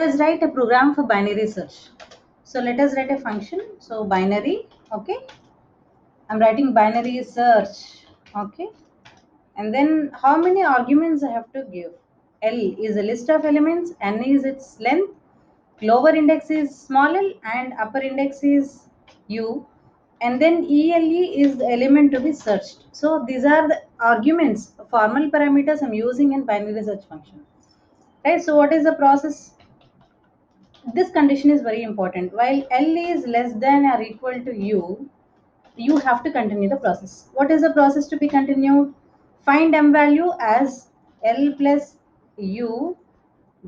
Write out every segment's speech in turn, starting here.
Let us write a program for binary search. So let us write a function. So binary, okay. I'm writing binary search, okay. And then how many arguments I have to give? L is a list of elements, N is its length, lower index is small l, and upper index is U. And then ELE is the element to be searched. So these are the arguments, formal parameters I'm using in binary search function. Right. So what is the process? This condition is very important. While L is less than or equal to U, you have to continue the process. What is the process to be continued? Find M value as L plus U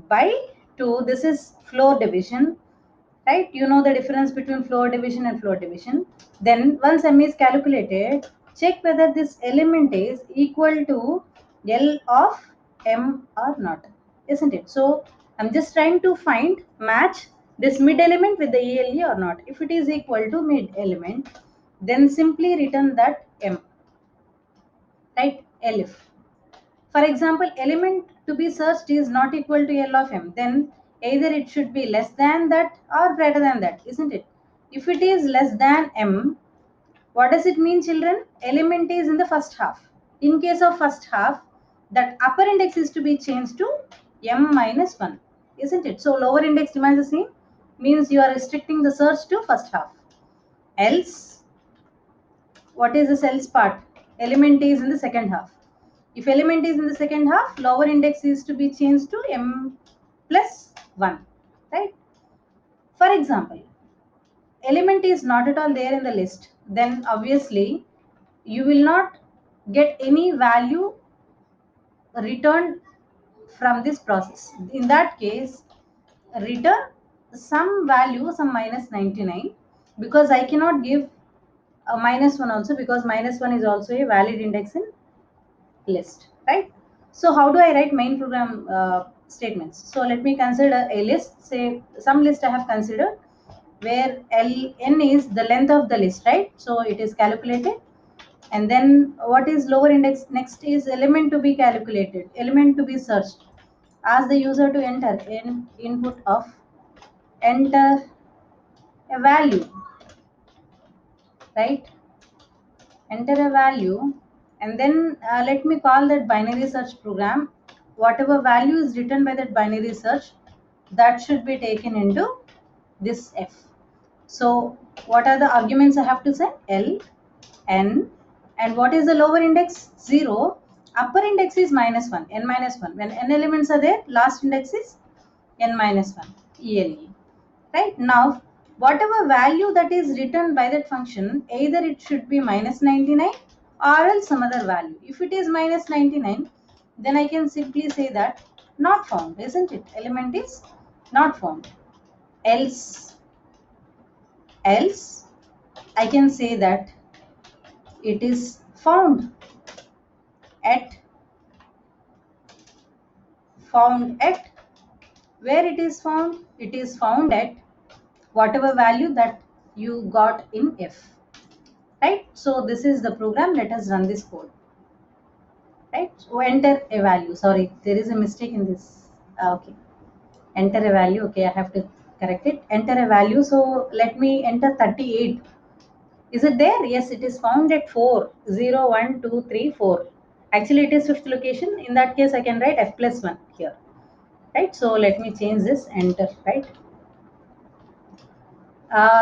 by 2. This is floor division, right? You know the difference between floor division and floor division. Then once M is calculated, check whether this element is equal to L of M or not, isn't it? So I'm just trying to find match this mid element with the ELE or not. If it is equal to mid element, then simply return that M, right? Elif. For example, element to be searched is not equal to L of M, then either it should be less than that or greater than that, isn't it? If it is less than M, what does it mean, children? Element is in the first half. In case of first half, that upper index is to be changed to M minus 1, isn't it? So lower index remains the same, means you are restricting the search to first half. Else, what is this else part? Element is in the second half. If element is in the second half, lower index is to be changed to M plus 1, right? For example, element is not at all there in the list, then obviously you will not get any value returned from this process. In that case, return some value, some minus 99, because I cannot give a minus 1 also, because minus 1 is also a valid index in list, right? So how do I write main program statements? So let me consider a list, say some list I have considered, where Ln is the length of the list, right? So it is calculated. And then what is lower index? Next is element to be calculated, element to be searched. Ask the user to enter in input of enter a value, right? Enter a value, and then let me call that binary search program. Whatever value is written by that binary search, that should be taken into this F. So what are the arguments I have to send? L, N, and what is the lower index? 0. Upper index is minus 1, N minus 1. When N elements are there, last index is N minus 1, ELE. Right? Now, whatever value that is written by that function, either it should be minus 99 or else some other value. If it is minus 99, then I can simply say that not found, isn't it? Element is not found. Else I can say that it is found at where it is found? It is found at whatever value that you got in F, right? So this is the program. Let us run this code, right? So enter a value. Sorry, there is a mistake in this. Okay, enter a value. Okay, I have to correct it. Enter a value. So let me enter 38. Is it there? Yes, it is found at 4. 0, 1, 2, 3, 4. Actually, it is fifth location. In that case, I can write F plus 1 here, right? So let me change this. Enter, right?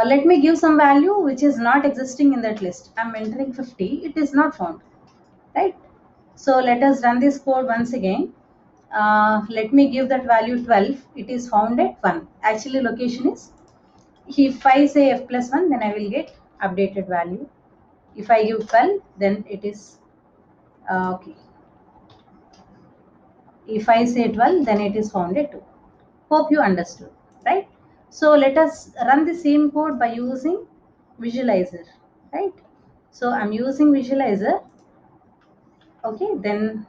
Let me give some value which is not existing in that list. I'm entering 50. It is not found, right? So let us run this code once again. Let me give that value 12. It is found at 1. Actually, location is, if I say F plus 1, then I will get updated value. If I give 12, then it is okay. If I say 12, then it is found at 2. Hope you understood, right? So let us run the same code by using visualizer, right? So I'm using visualizer. Okay, then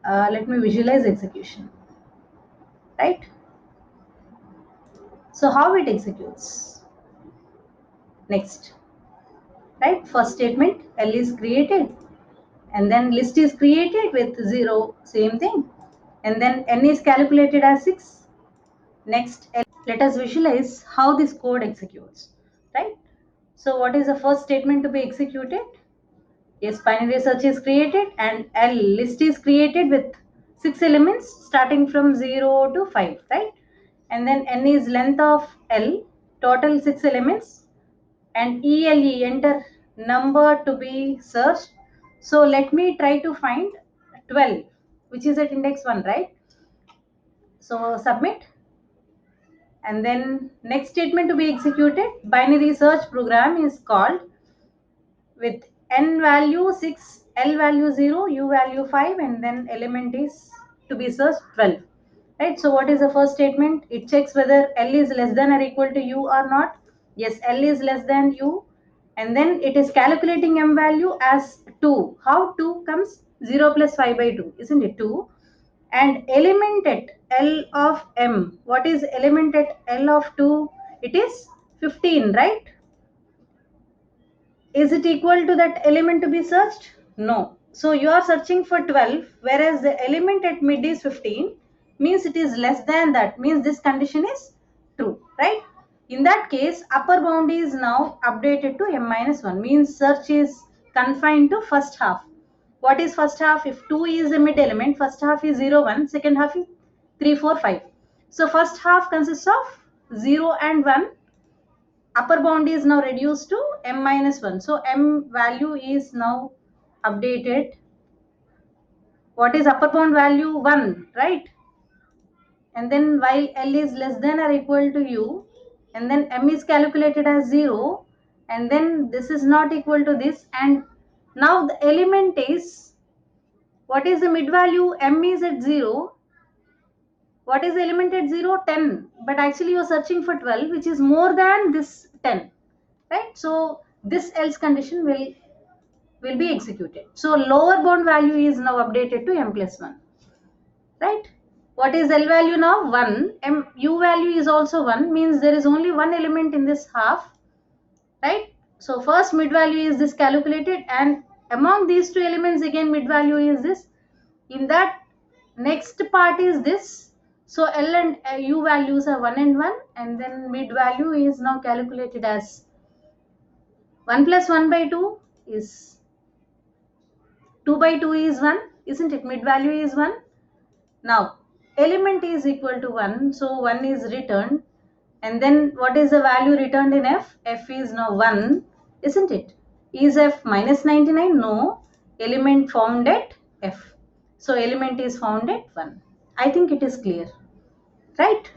let me visualize execution, right? So how it executes? Next, right? First statement, L is created, and then list is created with 0, same thing, and then N is calculated as 6. Next, let us visualize how this code executes, right? So what is the first statement to be executed? Yes, binary search is created and L list is created with 6 elements starting from 0 to 5, right? And then N is length of L, total 6 elements, and ELE, enter number to be searched. So let me try to find 12, which is at index 1, right? So submit. And then next statement to be executed, binary search program is called with n value 6, L value 0, U value 5, and then element is to be searched 12. Right? So what is the first statement? It checks whether L is less than or equal to U or not. Yes, L is less than U. And then it is calculating M value as 2. How 2 comes? 0 plus 5 by 2. Isn't it 2? And element at L of M. What is element at L of 2? It is 15, right? Is it equal to that element to be searched? No. So you are searching for 12, whereas the element at mid is 15, means it is less than that, means this condition is true, right? In that case, upper bound is now updated to m minus 1, means search is confined to first half. What is first half? If 2 is the mid element, first half is 0, 1, second half is 3, 4, 5. So first half consists of 0 and 1. Upper bound is now reduced to m minus 1. So m value is now updated. What is upper bound value? 1, right? And then while L is less than or equal to U, and then m is calculated as 0, and then this is not equal to this, and now the element is, what is the mid value? M is at 0. What is the element at 0? 10. But actually you are searching for 12, which is more than this 10, right? So this else condition will be executed. So lower bound value is now updated to m plus 1, right? What is L value now? 1. U value is also 1, means there is only one element in this half, right? So first mid value is this calculated, and among these two elements again mid value is this. In that next part is this. So L and U values are 1 and 1, and then mid value is now calculated as 1 plus 1 by 2 is 2 by 2 is 1, isn't it? Mid value is 1. Now element is equal to 1, so 1 is returned. And then what is the value returned in F? F is now 1, isn't it? Is F minus 99? No. Element found at F. So element is found at 1. I think it is clear, right?